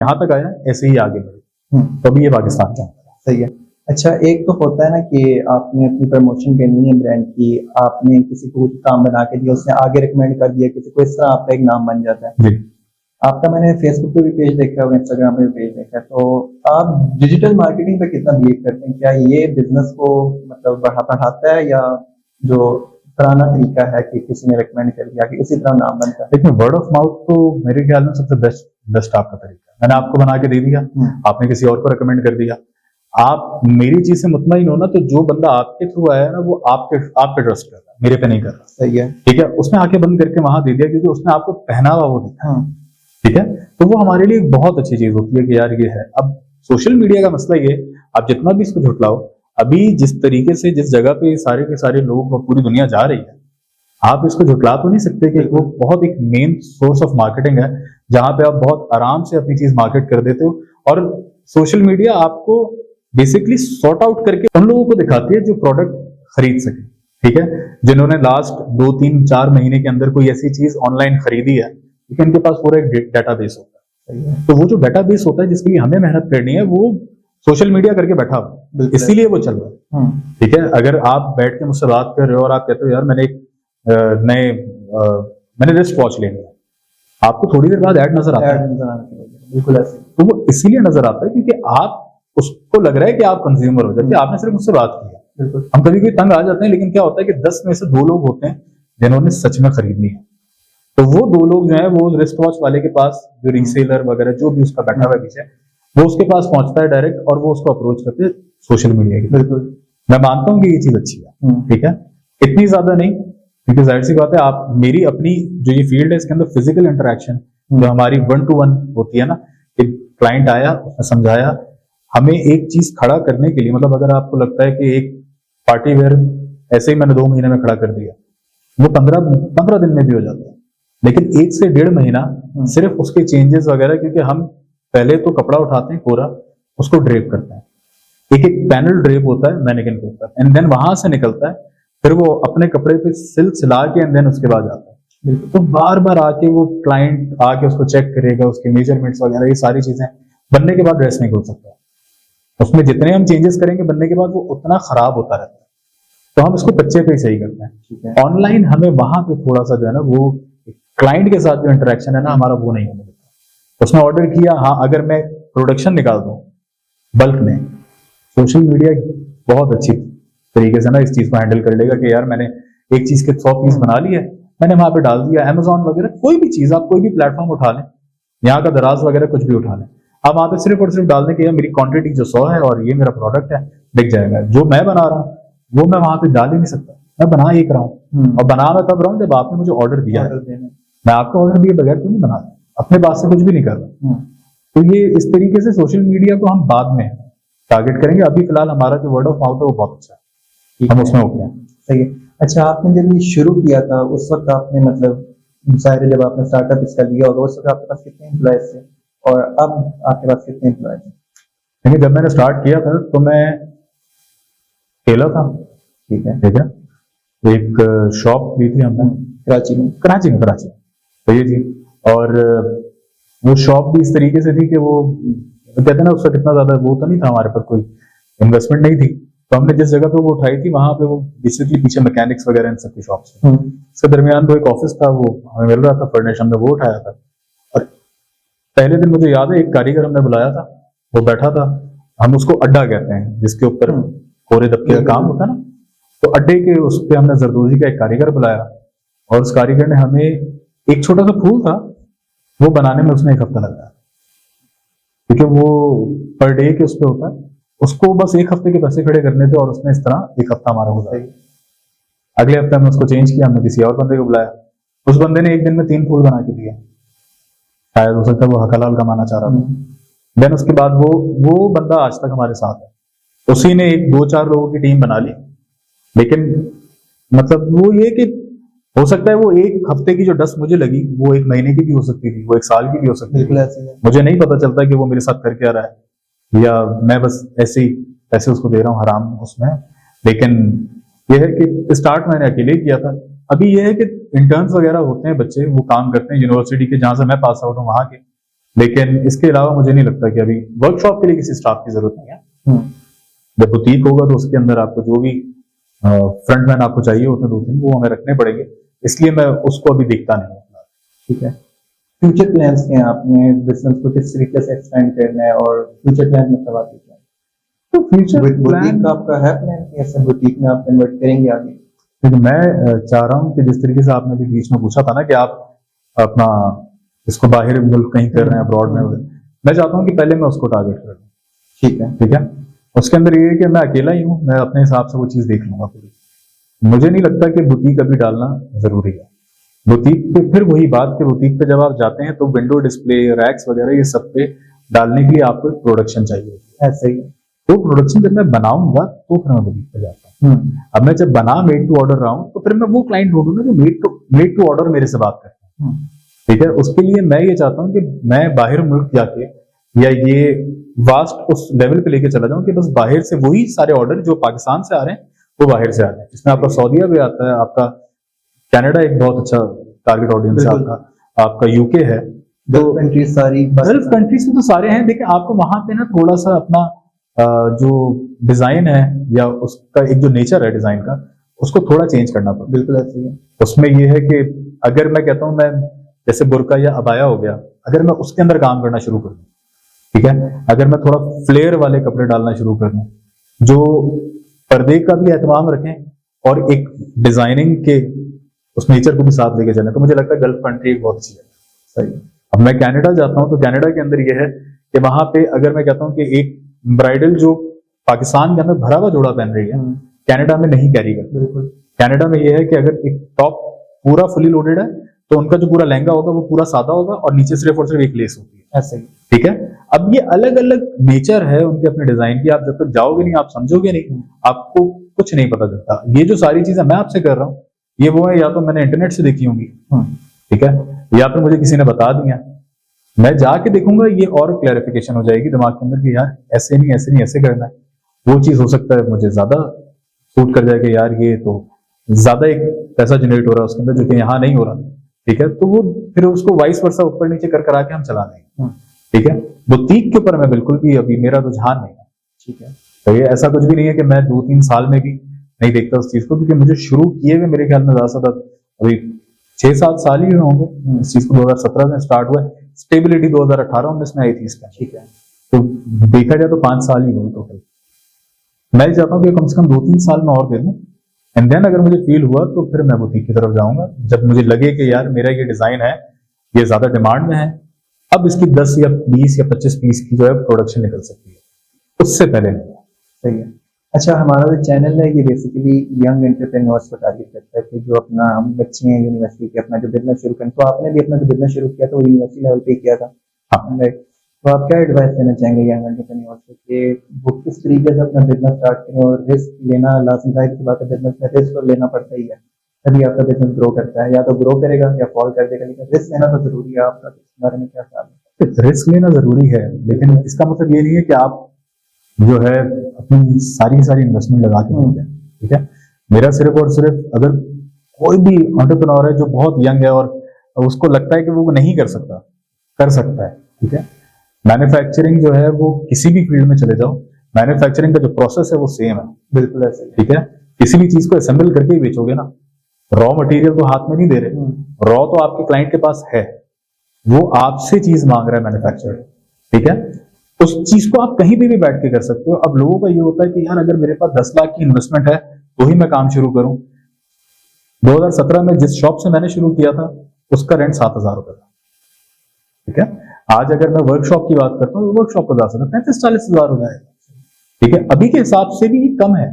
यहाँ तक आया ऐसे ही आगे बढ़े, तो अभी ये पाकिस्तान का। सही है। अच्छा, एक तो होता है ना कि आपने अपनी प्रमोशन करनी है ब्रांड की, आपने किसी को काम बना के दिया, उसने आगे रिकमेंड कर दिया किसी को, इस तरह आपका एक नाम बन जाता है। जी। आपका मैंने फेसबुक पे भी पेज देखा है, इंस्टाग्राम पे भी पेज देखा है, तो आप डिजिटल मार्केटिंग पे कितना बिलीव करते हैं? क्या ये बिजनेस को मतलब बढ़ाता है, या जो पुराना तरीका है कि किसी ने रिकमेंड कर दिया कि उसी तरह नाम बनता है? देखिए, वर्ड ऑफ माउथ तो मेरे ख्याल में सबसे बेस्ट आपका तरीका है। मैंने आपको बना के दे दिया, आपने किसी और को रिकमेंड कर दिया, आप मेरी चीज से मुतमईन हो ना, तो जो बंदा आपके थ्रू आया ना वो आप पे ट्रस्ट कर रहा है, मेरे पे नहीं कर रहा। सही है। ठीक है, उसने आके बंद करके वहां दे दिया क्योंकि उसने आपको पहना हुआ वो देखा। ठीक है, तो वो हमारे लिए बहुत अच्छी चीज होती है कि यार ये है। अब सोशल मीडिया का मसला ये, आप जितना भी इसको झुटलाओ, अभी जिस तरीके से जिस जगह पे सारे के सारे लोग और पूरी दुनिया जा रही है, आप इसको झुटला तो नहीं सकते कि वो बहुत एक मेन सोर्स ऑफ मार्केटिंग है, जहां पे आप बहुत आराम से अपनी चीज मार्केट कर देते हो। और सोशल मीडिया आपको बेसिकली सॉर्ट आउट करके उन लोगों को दिखाती है जो प्रोडक्ट खरीद सके। ठीक है, जिन्होंने लास्ट 2-3-4 महीने के अंदर कोई ऐसी चीज ऑनलाइन खरीदी है, क्योंकि उनके पास पूरा एक डेटाबेस होता है। तो वो जो डेटाबेस होता है जिसके लिए हमें मेहनत करनी है, वो सोशल मीडिया करके बैठा हुआ, इसीलिए वो चल रहा है। ठीक है, अगर आप बैठ के मुझसे बात कर रहे हो और आप कहते हो यार मैंने एक मैंने रिस्ट वॉच लेनी है, आपको थोड़ी देर बाद ऐड नजर आता है। बिल्कुल ऐसे। तो वो इसीलिए नजर आता है क्योंकि आप उसको लग रहा है कि आप कंज्यूमर हो जाते हैं, आपने सिर्फ मुझसे बात की है। हम कभी कभी तंग आ जाते हैं, लेकिन क्या होता है कि 10 में से 2 लोग होते हैं जिन्होंने सच में खरीदनी है। तो वो 2 लोग जो है वो रिस्ट वॉच वाले के पास, जो रीसेलर वगैरह जो भी उसका बैठा हुआ है पीछे, वो उसके पास पहुंचता है डायरेक्ट और वो उसको अप्रोच करते हैं सोशल मीडिया की। बिल्कुल, मैं मानता हूँ कि ये चीज अच्छी है। ठीक है, इतनी ज्यादा नहीं, क्योंकि जाहिर सी बात है आप मेरी अपनी जो ये फील्ड है इसके अंदर फिजिकल इंटरेक्शन जो हमारी 1-to-1 होती है ना, कि क्लाइंट आया, उसने समझाया, हमें एक चीज खड़ा करने के लिए, मतलब अगर आपको लगता है कि एक पार्टी वेयर ऐसे ही मैंने 2 महीने में खड़ा कर दिया, वो 15 दिन में भी हो जाता है, लेकिन 1 से 1.5 महीना सिर्फ उसके चेंजेस वगैरह, क्योंकि हम पहले तो कपड़ा उठाते हैं पूरा, उसको ड्रेप करते हैं, एक एक पैनल ड्रेप होता है मैनेकिन के ऊपर, एंड देन वहां से निकलता है, फिर वो अपने कपड़े पे सिला के एंड देन उसके बाद आता है। तो बार बार आके वो क्लाइंट आके उसको चेक करेगा, उसके मेजरमेंट्स वगैरह, ये सारी चीजें बनने के बाद ड्रेस नहीं खोल सकता। उसमें जितने हम चेंजेस करेंगे बनने के बाद वो उतना खराब होता रहता है, तो हम इसको कच्चे पे ही सही करते हैं। ऑनलाइन हमें वहां पे थोड़ा सा जो है ना, वो क्लाइंट के साथ जो इंटरेक्शन है ना हमारा, वो नहीं होने देता। उसने ऑर्डर किया, हाँ, अगर मैं प्रोडक्शन निकाल दूं बल्क में, सोशल मीडिया बहुत अच्छी तरीके से ना इस चीज को हैंडल कर लेगा कि यार मैंने एक चीज के 100 पीस बना लिए, मैंने वहां पे डाल दिया। अमेजॉन वगैरह कोई भी चीज, आप कोई भी प्लेटफॉर्म उठा लें, यहाँ का दराज वगैरह कुछ भी उठा लें, आप वहां पे सिर्फ और सिर्फ डाल दें कि यार मेरी क्वांटिटी जो 100 है और ये मेरा प्रोडक्ट है, बिक जाएगा। जो मैं बना रहा हूँ वो मैं वहां पे डाल ही नहीं सकता, मैं बना एक रहा हूँ, और बना मैं तब रहा हूँ जब आपने मुझे ऑर्डर दिया है। मैं आपको ऑर्डर दिए बगैर तो नहीं बना रहा, अपने पास से कुछ भी नहीं कर रहा। तो ये इस तरीके से सोशल मीडिया को हम बाद में टारगेट करेंगे, अभी फिलहाल हमारा जो वर्ड ऑफ माउथ है वो बहुत अच्छा है, हम उसमें ओके हैं। सही है। अच्छा, आपने जब ये शुरू किया था उस वक्त आपने मतलब जाहिर है जब आपने स्टार्टअप इसका लिया होगा, उस वक्त आपके पास कितने एम्प्लॉयज थे और अब आपके पास कितने एम्प्लॉयज हैं? देखिए, जब मैंने स्टार्ट किया था तो मैं अकेला था। ठीक है। ठीक है, एक शॉप ली थी हमने कराची में तो ये थी, और वो शॉप भी इस तरीके से थी कि वो कहते हैं ना, उसका कितना ज्यादा वो तो नहीं था, हमारे पास कोई इन्वेस्टमेंट नहीं थी, तो हमने जिस जगह पे वो उठाई थी वहां पे वो बेसिकली पीछे मैकेनिक्स वगैरह इन सबकी शॉप्स थी। इसके दरमियान तो एक ऑफिस था, वो हमें मिल रहा था फर्निश, हमने वो उठाया था। और पहले दिन मुझे याद है एक कारीगर हमने बुलाया था, वो बैठा था, हम उसको अड्डा कहते हैं जिसके ऊपर कोरे दबके का काम होता है ना, तो अड्डे के उस पर हमने जरदोजी का एक कारीगर बुलाया, और उस कारीगर ने हमें एक छोटा सा फूल था वो बनाने में उसने 1 हफ्ता लगाया, क्योंकि वो पर डे के उस पे होता है, उसको बस 1 हफ्ते के पैसे खड़े करने थे, और उसने इस तरह 1 हफ्ता हमारा गुजारा। अगले हफ्ते हमने उसको चेंज किया, हमने किसी और बंदे को बुलाया, उस बंदे ने 1 दिन में 3 फूल बना के दिया, शायद हो सकता है वो हलाल कमाना चाह रहा था। देन उसके बाद वो बंदा आज तक हमारे साथ है, उसी ने 1-2-4 लोगों की टीम बना ली, लेकिन मतलब वो ये कि हो सकता है वो 1 हफ्ते की जो डस्ट मुझे लगी वो 1 महीने की भी हो सकती थी, वो 1 साल की भी हो सकती थी, मुझे नहीं पता चलता कि वो मेरे साथ कर क्या रहा है, या मैं बस ऐसे ही पैसे उसको दे रहा हूँ हराम उसमें। लेकिन यह है कि स्टार्ट मैंने अकेले किया था। अभी यह है कि इंटर्न्स वगैरह होते हैं बच्चे, वो काम करते हैं यूनिवर्सिटी के, जहां से मैं पास आउट हूँ वहां के, लेकिन इसके अलावा मुझे नहीं लगता कि अभी वर्कशॉप के लिए किसी स्टाफ की जरूरत नहीं है। हम्म, जब बुटीक होगा तो उसके अंदर आपको जो भी फ्रंटमैन आपको चाहिए होते हैं 2-3 वो हमें रखने पड़ेंगे, इसलिए मैं उसको अभी देखता नहीं हूँ। ठीक है। फ्यूचर प्लान्स क्या हैं आपने, बिजनेस को किस तरीके से एक्सपेंड करना है, और फ्यूचर प्लान मतलब आपके क्या है? तो फ्यूचर बुटीक प्लान का आपका है प्लान कि ऐसे बुटीक में आप कन्वर्ट करेंगे आगे? लेकिन मैं चाह रहा हूँ कि जिस तरीके से आपने भी बीच में पूछा था ना कि आप अपना इसको बाहर मुल्क कहीं कर रहे हैं अब्रॉड में, मैं चाहता हूँ कि पहले मैं उसको टारगेट कर लूँ। ठीक है। ठीक है, उसके अंदर ये है कि मैं अकेला ही हूँ, मैं अपने हिसाब से वो चीज देख लूंगा पूरी। मुझे नहीं लगता कि बुटीक अभी डालना जरूरी है। बुटीक पे फिर वही बात कि बुटीक पे जब आप जाते हैं तो विंडो डिस्प्ले, रैक्स वगैरह ये सब पे डालने के लिए आपको एक प्रोडक्शन चाहिए होती है। ऐसे ही। तो प्रोडक्शन जब मैं बनाऊंगा तो फिर मैं बुटीक पे जाता हूँ। अब मैं जब बना मेड टू ऑर्डर रहा हूँ तो फिर मैं वो क्लाइंट ढूंढूंगा जो मेड टू ऑर्डर मेरे से बात करता है। ठीक है, उसके लिए मैं ये चाहता हूँ कि मैं बाहर मुल्क जाके या ये वास्ट उस लेवल पे लेके चला जाऊं कि बस बाहर से वही सारे ऑर्डर जो पाकिस्तान से आ रहे हैं वो बाहर से आ रहे हैं। इसमें आपका सऊदीया भी आता है, आपका कनाडा एक बहुत अच्छा टारगेट ऑडियंस है, आपका यूके है, गल्फ कंट्रीज सारी, गल्फ कंट्रीज में तो सारे हैं। देखिए आपको वहां पे ना थोड़ा सा अपना जो डिजाइन है या उसका एक जो नेचर है डिजाइन का उसको थोड़ा चेंज करना पड़ता है। बिल्कुल ऐसे ही है। उसमें ये है कि अगर मैं कहता हूँ मैं जैसे बुर्का या अबाया हो गया, अगर मैं उसके अंदर काम करना शुरू कर दूं, ठीक है, अगर मैं थोड़ा फ्लेयर वाले कपड़े डालना शुरू कर दूं जो पर्दे का भी एहतमाम रखें और एक डिजाइनिंग के उस नेचर को भी साथ लेके चलें, तो मुझे लगता है गल्फ कंट्री बहुत अच्छी है। सही। अब मैं कनाडा जाता हूं तो कनाडा के अंदर यह है कि वहां पे अगर मैं कहता हूं कि एक ब्राइडल जो पाकिस्तान के अंदर भरा हुआ जोड़ा पहन रही है कनाडा में नहीं कैरी करती। बिल्कुल। कनाडा में यह है कि अगर एक टॉप पूरा फुली लोडेड है तो उनका जो पूरा लहंगा होगा वो पूरा सादा होगा और नीचे सिर्फ और सिर्फ एक लेस होती है। ऐसे ही। ठीक है, अब ये अलग अलग नेचर है उनके अपने डिजाइन की, आप जब तक जाओगे नहीं आप समझोगे नहीं, आपको कुछ नहीं पता चलता। ये जो सारी चीजें मैं आपसे कर रहा हूँ ये वो है या तो मैंने इंटरनेट से देखी होंगी, ठीक है, या फिर मुझे किसी ने बता दिया, मैं जाके देखूंगा ये और क्लैरिफिकेशन हो जाएगी दिमाग के अंदर कि यार ऐसे नहीं ऐसे नहीं ऐसे करना है। वो चीज हो सकता है मुझे ज्यादा सूट कर जाएगा, यार ये तो ज्यादा एक पैसा जनरेट हो रहा है उसके अंदर जो कि यहाँ नहीं हो रहा। ठीक है, तो वो फिर उसको वाइस वर्सा ऊपर नीचे कर करा के हम चला देंगे। ठीक है, बुटीक के ऊपर मैं बिल्कुल भी अभी मेरा रुझान नहीं है। ठीक है, तो ये ऐसा कुछ भी नहीं है कि मैं 2-3 साल में भी नहीं देखता उस चीज को, क्योंकि मुझे शुरू किए हुए मेरे ख्याल में ज्यादा अभी 6-7 साल ही होंगे। इस चीज को 2017 में स्टार्ट हुआ, स्टेबिलिटी 2018-19 में आई थी इसका। ठीक है, तो देखा जाए तो 5 साल ही हुए टोटल। मैं चाहता हूँ कि कम से कम 2-3 साल में और दे दूं, एंड देन अगर मुझे फील हुआ तो फिर मैं बुटीक की तरफ जाऊंगा। जब मुझे लगे कि यार मेरा ये डिजाइन है ये ज्यादा डिमांड में है, अब इसकी 10 या 20 या 25 पीस की जो है प्रोडक्शन निकल सकती है, उससे पहले नहीं। सही है। अच्छा, हमारा जो चैनल है ये बेसिकली यंग एंटरप्रेन्योर्स को टारगेट करता है कि जो अपना हम बच्चे हैं यूनिवर्सिटी के अपना जो बिजनेस शुरू करें। तो आपने भी अपना जो बिजनेस शुरू किया था वो यूनिवर्सिटी लेवल पे किया था। हाँ। राइट, तो आप क्या एडवाइस देना चाहेंगे यंग एंटरप्रेन्योर्स को कि वो किस तरीके से अपना बिजनेस स्टार्ट करें? और रिस्क लेना लाजमी जाहिर सी बात है, बिजनेस में रिस्क तो लेना पड़ता ही है, तभी आपका बिजनेस ग्रो करता है। या तो ग्रो करेगा या फॉल कर देगा, लेकिन रिस्क लेना तो जरूरी है। आपका इस बारे में क्या ख्याल है? रिस्क लेना जरूरी है, लेकिन इसका मतलब ये नहीं है कि आप जो है अपनी सारी इन्वेस्टमेंट लगा के नहीं जाए। ठीक है, मेरा सिर्फ और सिर्फ अगर कोई भी एंटरप्रेन्योर है जो बहुत यंग है और उसको लगता है कि वो नहीं कर सकता, कर सकता है। ठीक है, मैन्युफैक्चरिंग जो है वो किसी भी फील्ड में चले जाओ, मैन्युफैक्चरिंग का जो प्रोसेस है वो सेम है। बिल्कुल ऐसे ही। ठीक है, किसी भी चीज को असेंबल करके ही बेचोगे ना, रॉ मटेरियल तो हाथ में नहीं दे रहे, रॉ तो आपके क्लाइंट के पास है, वो आपसे चीज मांग रहा है मैन्युफैक्चरर। ठीक है, उस चीज को आप कहीं भी बैठ के कर सकते हो। अब लोगों का ये होता है कि यार अगर मेरे पास 10 लाख की इन्वेस्टमेंट है तो ही मैं काम शुरू करूं। 2017 में जिस शॉप से मैंने शुरू किया था उसका रेंट 7,000 रुपए था। ठीक है, आज अगर मैं वर्कशॉप की बात करता हूँ, वर्कशॉप का 35-40 हजार हो जाएगा। ठीक है, अभी के हिसाब से भी कम है।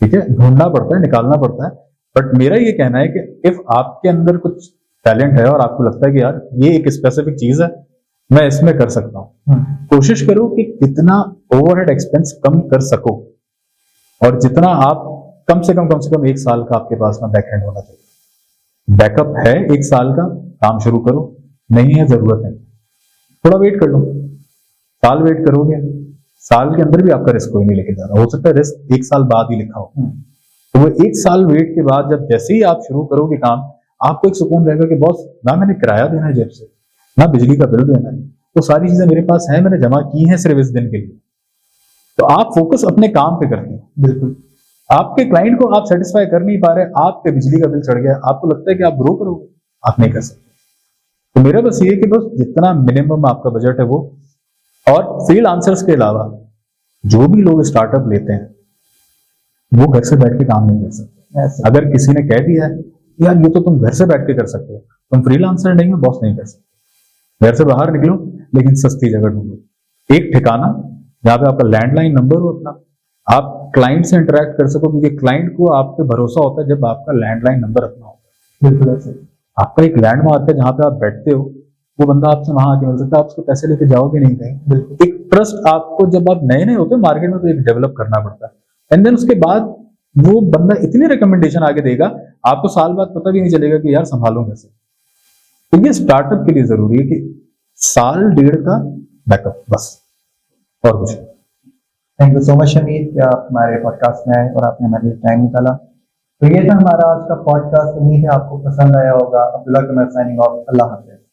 ठीक है, ढूंढना पड़ता है, निकालना पड़ता है। बट मेरा ये कहना है कि इफ आपके अंदर कुछ टैलेंट है और आपको लगता है कि यार ये एक स्पेसिफिक चीज है, मैं इसमें कर सकता हूं, कोशिश करो कि कितना ओवरहेड एक्सपेंस कम कर सको, और जितना आप कम से कम 1 साल का आपके पास में बैकएंड होना चाहिए। बैकअप है 1 साल का, काम शुरू करो, नहीं है जरूरत नहीं, थोड़ा वेट कर लो। साल वेट करोगे, साल के अंदर भी आपका रिस्क कोई नहीं लेके जा रहा, हो सकता है रिस्क 1 साल बाद ही लिखा हो। तो वो 1 साल वेट के बाद जब जैसे ही आप शुरू करोगे काम, आपको एक सुकून रहेगा कि बॉस ना मैंने किराया देना है जेब से, ना बिजली का बिल देना है, वो सारी चीजें मेरे पास हैं, मैंने जमा की हैं सिर्फ इस दिन के लिए। तो आप फोकस अपने काम पे करते हैं। बिल्कुल। आपके क्लाइंट को आप सेटिस्फाई कर नहीं पा रहे, आपके बिजली का बिल चढ़ गया, आपको लगता है कि आप ग्रो करोगे, आप नहीं कर सकते। तो मेरा बस ये है कि बस जितना मिनिमम आपका बजट है वो, और फ्रीलांसर्स के अलावा जो भी लोग स्टार्टअप लेते हैं वो घर से बैठ के काम नहीं कर सकते। अगर किसी ने कह दिया है यार ये तो तुम घर से बैठ के कर सकते हो, तुम फ्रीलांसर नहीं हो, बॉस नहीं कर सकते। घर से बाहर निकलो, लेकिन सस्ती जगह ढूंढो, एक ठिकाना जहाँ पे आपका लैंडलाइन नंबर हो अपना, आप क्लाइंट से इंटरेक्ट कर सको, क्योंकि क्लाइंट को आप पे भरोसा होता है जब आपका लैंडलाइन नंबर अपना होता है। बिल्कुल ऐसे। आपका एक लैंडमार्क है जहाँ पे आप बैठते हो, वो बंदा आपसे वहां आके मिल सकता है, आप उसको पैसे लेके जाओगे नहीं कहीं। बिल्कुल। एक ट्रस्ट आपको जब आप नए नए होते हो मार्केट में तो एक डेवलप करना पड़ता है, एंड देन उसके बाद वो बंदा इतनी रिकमेंडेशन आगे देगा, आपको साल बाद पता भी नहीं चलेगा कि यार संभालो कैसे। तो ये स्टार्टअप के लिए जरूरी है कि साल डेढ़ का बैकअप, बस और कुछ नहीं। Thank you so much Shamir कि आप हमारे पॉडकास्ट में आए और आपने हमारे लिए टाइम निकाला। तो ये था हमारा आज का पॉडकास्ट। उम्मीद है आपको पसंद आया होगा। अब्दुल्ला कमर साइनिंग ऑफ। अल्लाह हाफिज़।